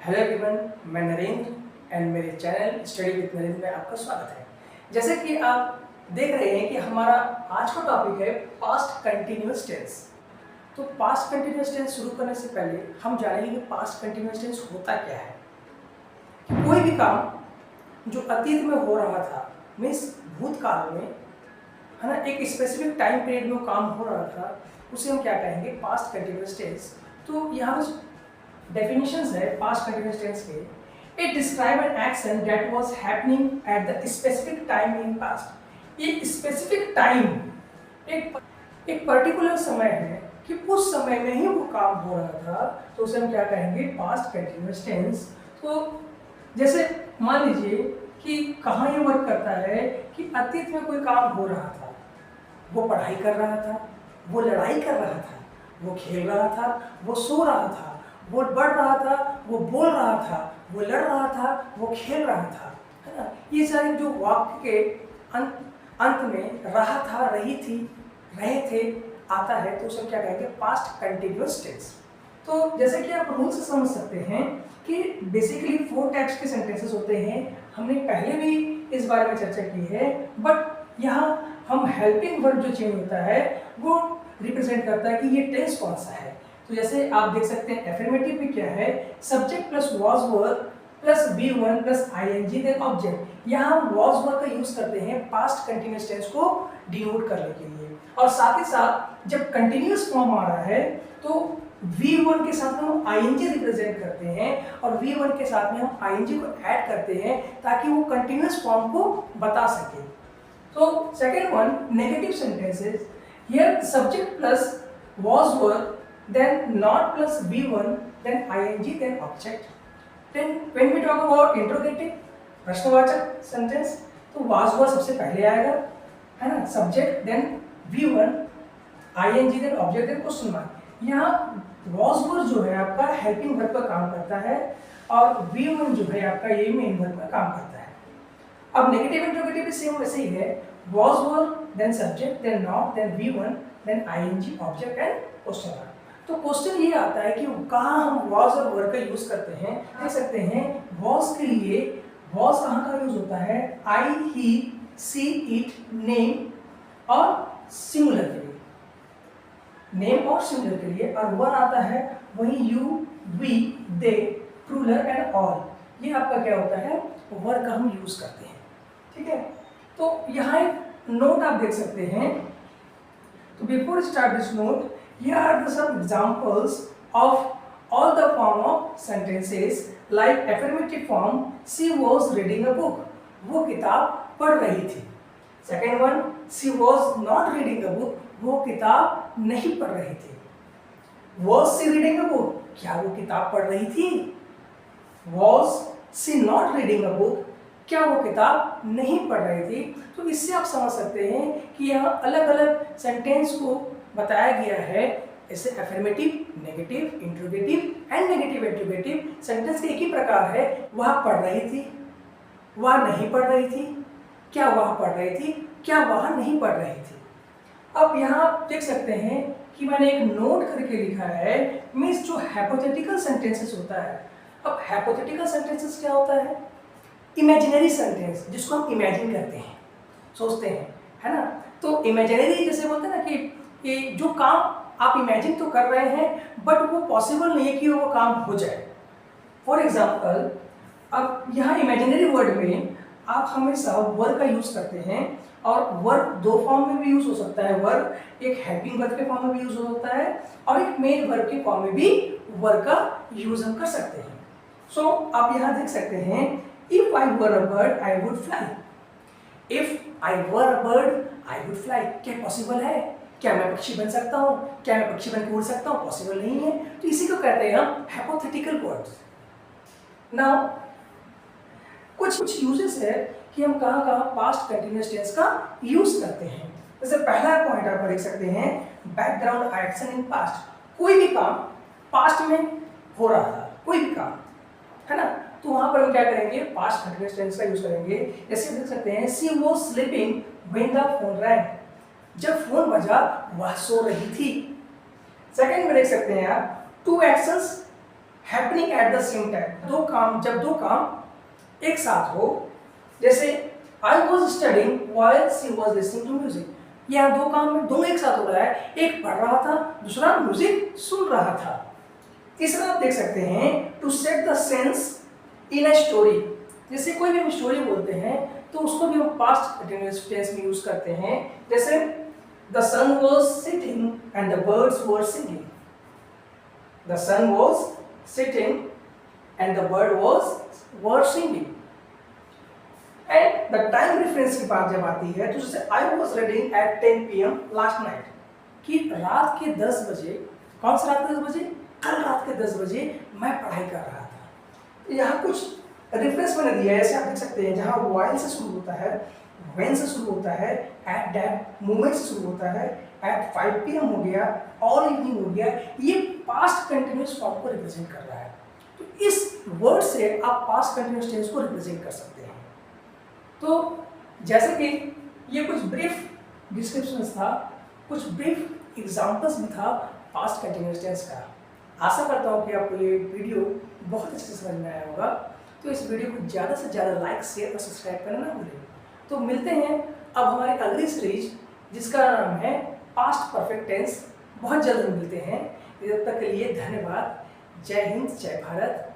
Hello everyone, मैं Narendra and मेरे channel study with Narendra में आपका स्वागत है। जैसे कि आप देख रहे हैं कि हमारा आज का टॉपिक है पास्ट कंटिन्यूअस टेंस। तो पास्ट कंटिन्यूअस टेंस शुरू करने से पहले हम जानेंगे कि पास्ट कंटिन्यूअस टेंस होता क्या है। कोई भी काम जो अतीत में हो रहा था, मीन्स भूतकाल में, है ना, एक स्पेसिफिक टाइम पीरियड में वो काम हो रहा था, उसे हम क्या कहेंगे, पास्ट कंटिन्यूअस टेंस। तो यहाँ definitions है पास्ट कंटिन्यूअस टेंस के। It describe an action that was happening at the specific time in past. ये स्पेसिफिक टाइम एक पर्टिकुलर समय है कि उस समय में ही वो काम हो रहा था, तो उसे हम क्या कहेंगे, पास्ट कंटिन्यूअस टेंस। तो जैसे मान लीजिए कि कहाँ ये वर्क करता है कि अतीत में कोई काम हो रहा था, वो पढ़ाई कर रहा था, वो लड़ाई कर रहा था, वो खेल रहा था, वो सो रहा था, वो बढ़ रहा था, वो बोल रहा था, वो लड़ रहा था, वो खेल रहा था, है ना। ये सारे जो वाक्य के अंत में रहा था, रही थी, रहे थे आता है, तो उसे क्या कहेंगे, पास्ट कंटिन्यूअस टेंस। तो जैसे कि आप रूल से समझ सकते हैं कि बेसिकली 4 टाइप्स के सेंटेंसेस होते हैं। हमने पहले भी इस बारे में चर्चा की है, बट यहाँ हम हेल्पिंग वर्ब जो चेंज होता है वो रिप्रेजेंट करता है कि ये टेंस कौन सा है। तो जैसे आप देख सकते हैं एफर्मेटिव में क्या है, subject plus was verb plus V1 plus ING then object. यहाँ हम वाज वर्ब का यूज करते हैं पास्ट कंटिन्यूअस टेंस को डिनोट करने के लिए। और साथ ही साथ जब कंटिन्यूअस फॉर्म आ रहा है तो V1 के साथ में हम ING रिप्रेजेंट करते हैं और V1 के साथ में हम ING को ऐड करते हैं ताकि वो कंटिन्यूअस फॉर्म को बता सके। तो second one, negative sentences. Here subject plus was verb then not plus V1 then ING then object. Then when we talk about interrogative प्रश्नवाचक सेंटेंस, तो was verb सबसे पहले आएगा, है ना, subject then V1 ING then object then question mark. यहाँ was verb जो है आपका हेल्पिंग वर्ब का काम करता है और V1 जो है आपका ये मेन वर्ब का काम करता है। अब नेगेटिव इंटरोगेटिव भी सेम वैसे ही है, was verb then subject then not then V1 then ING object and question mark. तो क्वेश्चन ये आता है कि कहाँ हम was और वर्ब का यूज करते हैं। देख सकते हैं was के लिए was कहाँ का यूज होता है, I, he, she, it, name और सिंगुलर के लिए, नेम और सिंगुलर के लिए। और वर आता है वही you, we, they, plural and all. ये आपका क्या होता है, वर्ब का हम यूज करते हैं, ठीक है। तो यहाँ एक नोट आप देख सकते हैं। तो before start this note, here are some examples of all the form of sentences like affirmative form, she was reading a book, वो किताब पढ़ रही थी। Second one, she was not reading a book, वो किताब नहीं पढ़ रही थी। Was she reading a book, क्या वो किताब पढ़ रही थी। Was she not reading a book, क्या वो किताब नहीं पढ़ रही थी। तो इससे आप समझ सकते हैं कि यहाँ अलग अलग सेंटेंस को बताया गया है। ऐसे affirmative, negative, interrogative and negative interrogative sentence के एक ही प्रकार है। वह पढ़ रही थी, वह नहीं पढ़ रही थी, क्या वह पढ़ रही थी, क्या वह नहीं पढ़ रही थी। अब यहाँ आप देख सकते हैं कि मैंने एक नोट करके लिखा है, मीन्स जो हाइपोथेटिकल सेंटेंसेस होता है। अब हाइपोथेटिकल सेंटेंसेस क्या होता है, इमेजिनरी सेंटेंस, जिसको हम इमेजिन करते हैं, सोचते हैं, है ना। तो इमेजिनरी जैसे बोलते हैं ना कि जो काम आप इमेजिन तो कर रहे हैं बट वो पॉसिबल नहीं है कि वो काम हो जाए। फॉर एग्जाम्पल, अब यहाँ इमेजिनरी वर्ड में आप हमेशा वर्ब का यूज करते हैं और वर्ब दो फॉर्म में भी यूज हो सकता है। वर्ब एक हेल्पिंग वर्ब के फॉर्म में भी यूज हो सकता है और एक मेन वर्ब के फॉर्म में भी वर्ब का यूज हम कर सकते हैं। सो आप यहाँ देख सकते हैं, if I were a bird I would fly. If I were a bird I would fly, क्या पॉसिबल है, क्या मैं पक्षी बन सकता हूँ, क्या मैं पक्षी बन के उड़ सकता हूँ, पॉसिबल नहीं है। तो इसी को कहते हैं हम हाइपोथेटिकल वर्ड्स। नाउ कुछ यूजेस है कि हम कहाँ कहाँ पास्ट कंटिन्यूअस टेंस का यूज करते हैं। जैसे पहला पॉइंट आप देख सकते हैं, बैकग्राउंड एक्शन इन पास्ट। कोई भी काम पास्ट में हो रहा था, कोई भी काम, है ना, तो वहां पर हम क्या करेंगे, पास्ट कंटिन्यूअस टेंस का यूज करेंगे। जैसे देख सकते हैं, she was sleeping when the phone wrong, जब फोन बजा वह सो रही थी। सेकंड में देख सकते हैं आप, two actions happening at the same time, दो काम, जब दो काम एक साथ हो, जैसे I was studying while she was listening to music, यहाँ दो काम में दोनों एक साथ हो रहा है, एक पढ़ रहा था, दूसरा म्यूजिक सुन रहा था। तीसरा आप देख सकते हैं to set the sense in a story, जैसे कोई भी हम स्टोरी बोलते हैं तो उसको भी हम पास्ट कंटिन्यूअस टेंस में यूज करते हैं, जैसे the sun was sitting and the birds were singing, the sun was sitting and the bird were singing. And the time reference की बात जब आती है तो जैसे I was reading at 10 PM last night, कि रात के 10 बजे, कौन सा रात के 10 बजे, कल रात के 10 बजे मैं पढ़ाई कर रहा था। यहाँ कुछ रेफरेंस मैंने दिया है, ऐसे आप देख सकते हैं, जहाँ व्हाइल से शुरू होता है, व्हेन से शुरू होता है, एट दैट मोमेंट से शुरू होता है, एट 5 PM हो गया, ऑल इवनिंग हो गया, ये पास्ट कंटिन्यूअस फॉर्म को रिप्रेजेंट कर रहा है। तो इस वर्ड से आप पास्ट कंटिन्यूअस टेंस को रिप्रेजेंट कर सकते हैं। तो जैसे कि ये कुछ ब्रीफ डिस्क्रिप्शन था, कुछ ब्रीफ एग्जाम्पल्स भी था पास्ट कंटिन्यूअस टेंस का। आशा करता हूँ कि आपको ये वीडियो बहुत अच्छे से समझ में आया होगा। तो इस वीडियो को ज़्यादा से ज़्यादा लाइक, शेयर और सब्सक्राइब करना ना भूलें। तो मिलते हैं अब हमारे अगली सीरीज जिसका नाम है पास्ट परफेक्ट टेंस, बहुत जल्द मिलते हैं। तब तक के लिए धन्यवाद। जय हिंद, जय भारत।